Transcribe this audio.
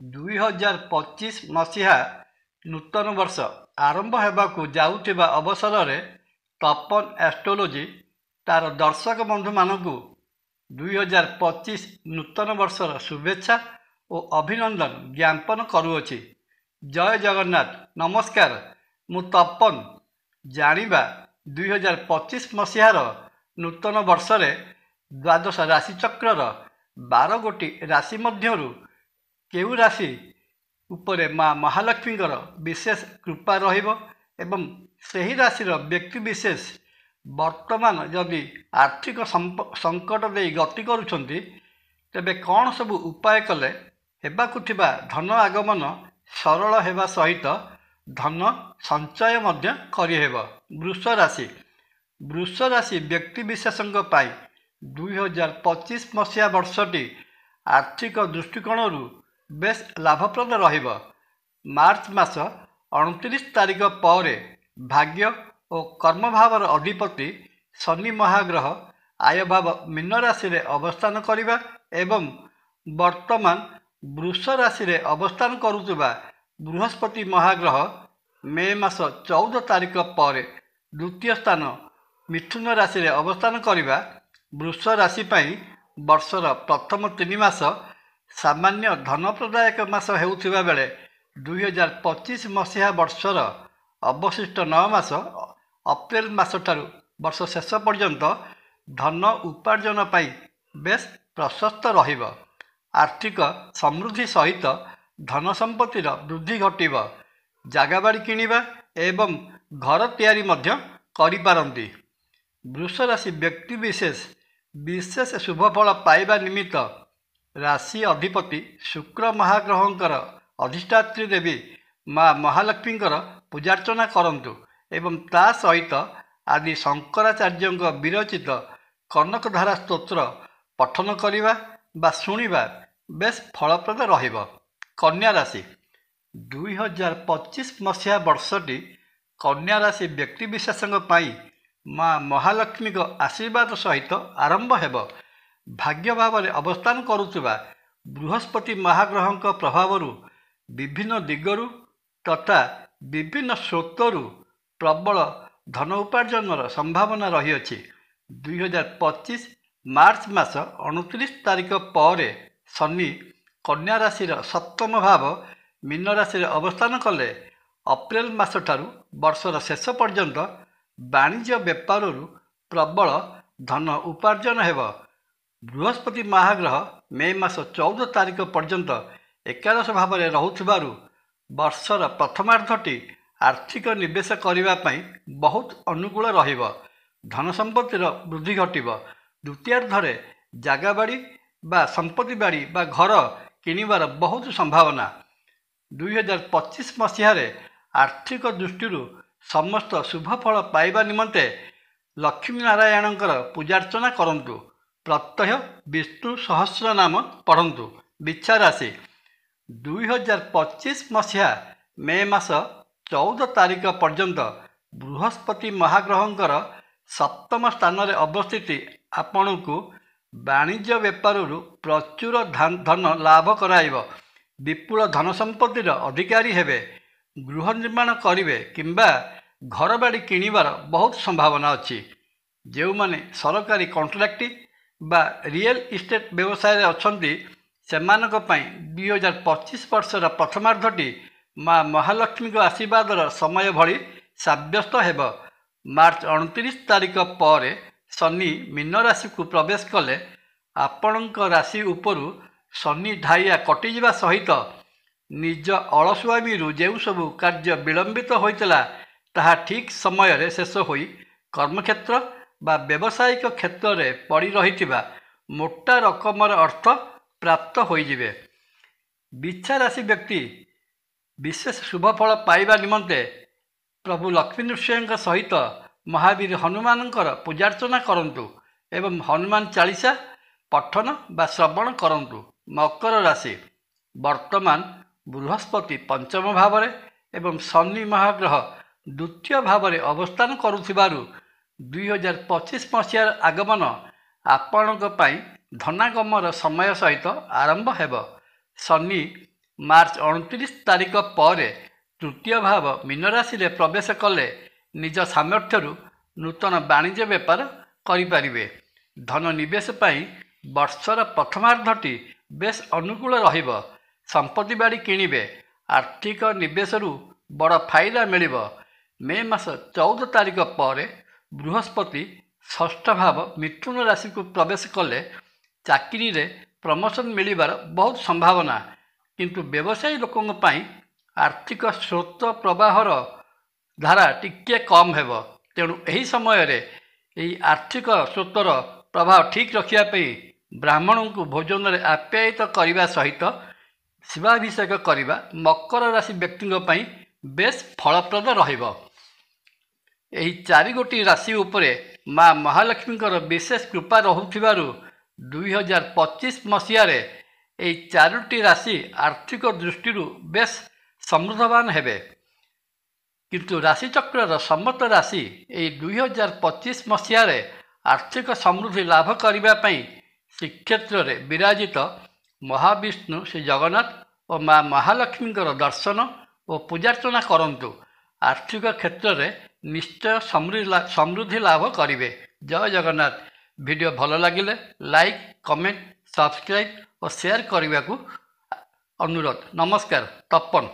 2025 ମସିହା ନୂତନ ବର୍ଷ ଆରମ୍ଭ ହେବାକୁ ଯାଉଥିବା ଅବସରରେ ତପନ ଆଷ୍ଟ୍ରୋଲୋଜି ତାର ଦର୍ଶକ ବନ୍ଧୁମାନଙ୍କୁ 2025 ନୂତନ ବର୍ଷର ଶୁଭେଚ୍ଛା ଓ ଅଭିନନ୍ଦନ ଜ୍ଞାପନ କରୁଅଛି। ଜୟ ଜଗନ୍ନାଥ। ନମସ୍କାର, ମୁଁ ତପନ। ଜାଣିବା 2025 ମସିହାର ନୂତନ ବର୍ଷରେ ଦ୍ୱାଦଶ ରାଶିଚକ୍ରର 12 ଗୋଟି ରାଶି ମଧ୍ୟରୁ କେଉଁ ରାଶି ଉପରେ ମା ମହାଲକ୍ଷ୍ମୀଙ୍କର ବିଶେଷ କୃପା ରହିବ ଏବଂ ସେହି ରାଶିର ବ୍ୟକ୍ତିବିଶେଷ ବର୍ତ୍ତମାନ ଯଦି ଆର୍ଥିକ ସଙ୍କଟ ଦେଇ ଗତି କରୁଛନ୍ତି, ତେବେ କ'ଣ ସବୁ ଉପାୟ କଲେ ହେବାକୁ ଥିବା ଧନ ଆଗମନ ସରଳ ହେବା ସହିତ ଧନ ସଞ୍ଚୟ ମଧ୍ୟ କରିହେବ। ବୃଷ ରାଶି। ବୃଷ ରାଶି ବ୍ୟକ୍ତିବିଶେଷଙ୍କ ପାଇଁ 2025 ମସିହା ବର୍ଷଟି ଆର୍ଥିକ ଦୃଷ୍ଟିକୋଣରୁ ବେଶ୍ ଲାଭପ୍ରଦ ରହିବ। ମାର୍ଚ୍ଚ ମାସ 29 ତାରିଖ ପରେ ଭାଗ୍ୟ ଓ କର୍ମଭାବର ଅଧିପତି ଶନି ମହାଗ୍ରହ ଆୟଭାବ ମୀନ ରାଶିରେ ଅବସ୍ଥାନ କରିବା ଏବଂ ବର୍ତ୍ତମାନ ବୃଷ ରାଶିରେ ଅବସ୍ଥାନ କରୁଥିବା ବୃହସ୍ପତି ମହାଗ୍ରହ ମେ ମାସ 14 ତାରିଖ ପରେ ଦ୍ୱିତୀୟ ସ୍ଥାନ ମିଥୁନ ରାଶିରେ ଅବସ୍ଥାନ କରିବା ବୃଷ ରାଶି ପାଇଁ ବର୍ଷର ପ୍ରଥମ 3 ମାସ ସାମାନ୍ୟ ଧନପ୍ରଦାୟକ ମାସ ହେଉଥିବା ବେଳେ 2025 ମସିହା ବର୍ଷର ଅବଶିଷ୍ଟ 9 ମାସ ଅପ୍ରେଲ ମାସଠାରୁ ବର୍ଷ ଶେଷ ପର୍ଯ୍ୟନ୍ତ ଧନ ଉପାର୍ଜନ ପାଇଁ ବେଶ୍ ପ୍ରଶସ୍ତ ରହିବ। ଆର୍ଥିକ ସମୃଦ୍ଧି ସହିତ ଧନ ସମ୍ପତ୍ତିର ବୃଦ୍ଧି ଘଟିବ। ଜାଗାବାଡ଼ି କିଣିବା ଏବଂ ଘର ତିଆରି ମଧ୍ୟ କରିପାରନ୍ତି। ବୃଷ ରାଶି ବିଶେଷ ଶୁଭଫଳ ପାଇବା ନିମିତ୍ତ ରାଶି ଅଧିପତି ଶୁକ୍ର ମହାଗ୍ରହଙ୍କର ଅଧିଷ୍ଠାତ୍ରୀ ଦେବୀ ମା ମହାଲକ୍ଷ୍ମୀଙ୍କର ପୂଜାର୍ଚ୍ଚନା କରନ୍ତୁ ଏବଂ ତା ସହିତ ଆଦି ଶଙ୍କରାଚାର୍ଯ୍ୟଙ୍କ ବିରଚିତ କନକଧାରା ସ୍ତୋତ୍ର ପଠନ କରିବା ବା ଶୁଣିବା ବେଶ୍ ଫଳପ୍ରଦ ରହିବ। କନ୍ୟା ରାଶି। 2025 ମସିହା ବର୍ଷଟି କନ୍ୟା ରାଶି ବ୍ୟକ୍ତିବିଶେଷଙ୍କ ପାଇଁ ମା ମହାଲକ୍ଷ୍ମୀଙ୍କ ଆଶୀର୍ବାଦ ସହିତ ଆରମ୍ଭ ହେବ। ଭାଗ୍ୟ ଭାବରେ ଅବସ୍ଥାନ କରୁଥିବା ବୃହସ୍ପତି ମହାଗ୍ରହଙ୍କ ପ୍ରଭାବରୁ ବିଭିନ୍ନ ଦିଗରୁ ତଥା ବିଭିନ୍ନ ସ୍ରୋତରୁ ପ୍ରବଳ ଧନ ଉପାର୍ଜନର ସମ୍ଭାବନା ରହିଅଛି। 2025 ମାର୍ଚ୍ଚ ମାସ 29 ତାରିଖ ପରେ ଶନି କନ୍ୟା ରାଶିର ସପ୍ତମ ଭାବ ମୀନ ରାଶିରେ ଅବସ୍ଥାନ କଲେ ଅପ୍ରେଲ ମାସଠାରୁ ବର୍ଷର ଶେଷ ପର୍ଯ୍ୟନ୍ତ ବାଣିଜ୍ୟ ବେପାରରୁ ପ୍ରବଳ ଧନ ଉପାର୍ଜନ ହେବ। ବୃହସ୍ପତି ମହାଗ୍ରହ ମେ ମାସ 14 ତାରିଖ ପର୍ଯ୍ୟନ୍ତ ଏକାଦଶ ଭାବରେ ରହୁଥିବାରୁ ବର୍ଷର ପ୍ରଥମାର୍ଦ୍ଧଟି ଆର୍ଥିକ ନିବେଶ କରିବା ପାଇଁ ବହୁତ ଅନୁକୂଳ ରହିବ। ଧନ ସମ୍ପତ୍ତିର ବୃଦ୍ଧି ଘଟିବ। ଦ୍ୱିତୀୟାର୍ଦ୍ଧରେ ଜାଗାବାଡ଼ି ବା ସମ୍ପତ୍ତି ବାଡ଼ି ବା ଘର କିଣିବାର ବହୁତ ସମ୍ଭାବନା। 2025 ମସିହାରେ ଆର୍ଥିକ ଦୃଷ୍ଟିରୁ ସମସ୍ତ ଶୁଭଫଳ ପାଇବା ନିମନ୍ତେ ଲକ୍ଷ୍ମୀ ନାରାୟଣଙ୍କର ପୂଜାର୍ଚ୍ଚନା କରନ୍ତୁ। ପ୍ରତ୍ୟହ ବିଷ୍ଣୁ ସହସ୍ର ନାମ ପଢ଼ନ୍ତୁ। ବିଛା ରାଶି। 2025 ମସିହା ମେ ମାସ 14 ତାରିଖ ପର୍ଯ୍ୟନ୍ତ ବୃହସ୍ପତି ମହାଗ୍ରହଙ୍କର ସପ୍ତମ ସ୍ଥାନରେ ଅବସ୍ଥିତି ଆପଣଙ୍କୁ ବାଣିଜ୍ୟ ବେପାରରୁ ପ୍ରଚୁର ଧନ ଲାଭ କରାଇବ। ବିପୁଳ ଧନ ସମ୍ପତ୍ତିର ଅଧିକାରୀ ହେବେ। ଗୃହ ନିର୍ମାଣ କରିବେ କିମ୍ବା ଘରବାଡ଼ି କିଣିବାର ବହୁତ ସମ୍ଭାବନା ଅଛି। ଯେଉଁମାନେ ସରକାରୀ କଣ୍ଟ୍ରାକ୍ଟ ବା ରିଏଲ ଇଷ୍ଟେଟ୍ ବ୍ୟବସାୟରେ ଅଛନ୍ତି, ସେମାନଙ୍କ ପାଇଁ 2025 ବର୍ଷର ପ୍ରଥମାର୍ଦ୍ଧଟି ମା ମହାଲକ୍ଷ୍ମୀଙ୍କ ଆଶୀର୍ବାଦର ସମୟ ଭଳି ସାବ୍ୟସ୍ତ ହେବ। ମାର୍ଚ୍ଚ 29 ତାରିଖ ପରେ ଶନି ମୀନ ରାଶିକୁ ପ୍ରବେଶ କଲେ ଆପଣଙ୍କ ରାଶି ଉପରୁ ଶନି ଢାଇଆ କଟିଯିବା ସହିତ ନିଜ ଅଳସୁଆମୀରୁ ଯେଉଁ ସବୁ କାର୍ଯ୍ୟ ବିଳମ୍ବିତ ହୋଇଥିଲା, ତାହା ଠିକ୍ ସମୟରେ ଶେଷ ହୋଇ କର୍ମକ୍ଷେତ୍ର ବା ବ୍ୟବସାୟିକ କ୍ଷେତ୍ରରେ ପଡ଼ି ରହିଥିବା ମୋଟା ରକମର ଅର୍ଥ ପ୍ରାପ୍ତ ହୋଇଯିବେ। ବିଛା ରାଶି ବ୍ୟକ୍ତି ବିଶେଷ ଶୁଭଫଳ ପାଇବା ନିମନ୍ତେ ପ୍ରଭୁ ଲକ୍ଷ୍ମୀ ନୃସିଂହଙ୍କ ସହିତ ମହାବୀର ହନୁମାନଙ୍କର ପୂଜାର୍ଚ୍ଚନା କରନ୍ତୁ ଏବଂ ହନୁମାନ ଚାଳିସା ପଠନ ବା ଶ୍ରବଣ କରନ୍ତୁ। ମକର ରାଶି। ବର୍ତ୍ତମାନ ବୃହସ୍ପତି ପଞ୍ଚମ ଭାବରେ ଏବଂ ଶନି ମହାଗ୍ରହ ଦ୍ୱିତୀୟ ଭାବରେ ଅବସ୍ଥାନ କରୁଥିବାରୁ 2025 ମସିହାର ଆଗମନ ଆପଣଙ୍କ ପାଇଁ ଧନାଗମର ସମୟ ସହିତ ଆରମ୍ଭ ହେବ। ଶନି ମାର୍ଚ୍ଚ 29 ତାରିଖ ପରେ ତୃତୀୟ ଭାବ ମୀନ ରାଶିରେ ପ୍ରବେଶ କଲେ ନିଜ ସାମର୍ଥ୍ୟରୁ ନୂତନ ବାଣିଜ୍ୟ ବେପାର କରିପାରିବେ। ଧନ ନିବେଶ ପାଇଁ ବର୍ଷର ପ୍ରଥମାର୍ଦ୍ଧଟି ବେଶ୍ ଅନୁକୂଳ ରହିବ। ସମ୍ପତ୍ତି ବାଡ଼ି କିଣିବେ। ଆର୍ଥିକ ନିବେଶରୁ ବଡ଼ ଫାଇଦା ମିଳିବ। ମେ ମାସ 14 ତାରିଖ ପରେ ବୃହସ୍ପତି ଷଷ୍ଠ ଭାବ ମିଥୁନ ରାଶିକୁ ପ୍ରବେଶ କଲେ ଚାକିରିରେ ପ୍ରମୋସନ୍ ମିଳିବାର ବହୁତ ସମ୍ଭାବନା, କିନ୍ତୁ ବ୍ୟବସାୟୀ ଲୋକଙ୍କ ପାଇଁ ଆର୍ଥିକ ସ୍ରୋତ ପ୍ରବାହର ଧାରା ଟିକିଏ କମ୍ ହେବ। ତେଣୁ ଏହି ସମୟରେ ଏହି ଆର୍ଥିକ ସ୍ରୋତର ପ୍ରବାହ ଠିକ୍ ରଖିବା ପାଇଁ ବ୍ରାହ୍ମଣଙ୍କୁ ଭୋଜନରେ ଆପ୍ୟାୟିତ କରିବା ସହିତ ଶିବାଭିଷେକ କରିବା ମକର ରାଶି ବ୍ୟକ୍ତିଙ୍କ ପାଇଁ ବେଶ୍ ଫଳପ୍ରଦ ରହିବ। ଏହି 4ଗୋଟି ରାଶି ଉପରେ ମା ମହାଲକ୍ଷ୍ମୀଙ୍କର ବିଶେଷ କୃପା ରହୁଥିବାରୁ 2025 ମସିହାରେ ଏହି 4ଟି ରାଶି ଆର୍ଥିକ ଦୃଷ୍ଟିରୁ ବେଶ୍ ସମୃଦ୍ଧବାନ ହେବେ। କିନ୍ତୁ ରାଶିଚକ୍ରର ସମସ୍ତ ରାଶି ଏହି 2025 ମସିହାରେ ଆର୍ଥିକ ସମୃଦ୍ଧି ଲାଭ କରିବା ପାଇଁ ଶ୍ରୀକ୍ଷେତ୍ରରେ ବିରାଜିତ ମହାବିଷ୍ଣୁ ଶ୍ରୀ ଜଗନ୍ନାଥ ଓ ମା ମହାଲକ୍ଷ୍ମୀଙ୍କର ଦର୍ଶନ ଓ ପୂଜାର୍ଚ୍ଚନା କରନ୍ତୁ। ଆର୍ଥିକ କ୍ଷେତ୍ରରେ ନିଶ୍ଚୟ ସମୃଦ୍ଧି ଲାଭ କରିବେ। ଜୟ ଜଗନ୍ନାଥ। ଭିଡ଼ିଓ ଭଲ ଲାଗିଲେ ଲାଇକ୍, କମେଣ୍ଟ, ସବସ୍କ୍ରାଇବ୍ ଓ ସେୟାର କରିବାକୁ ଅନୁରୋଧ। ନମସ୍କାର। ତପନ।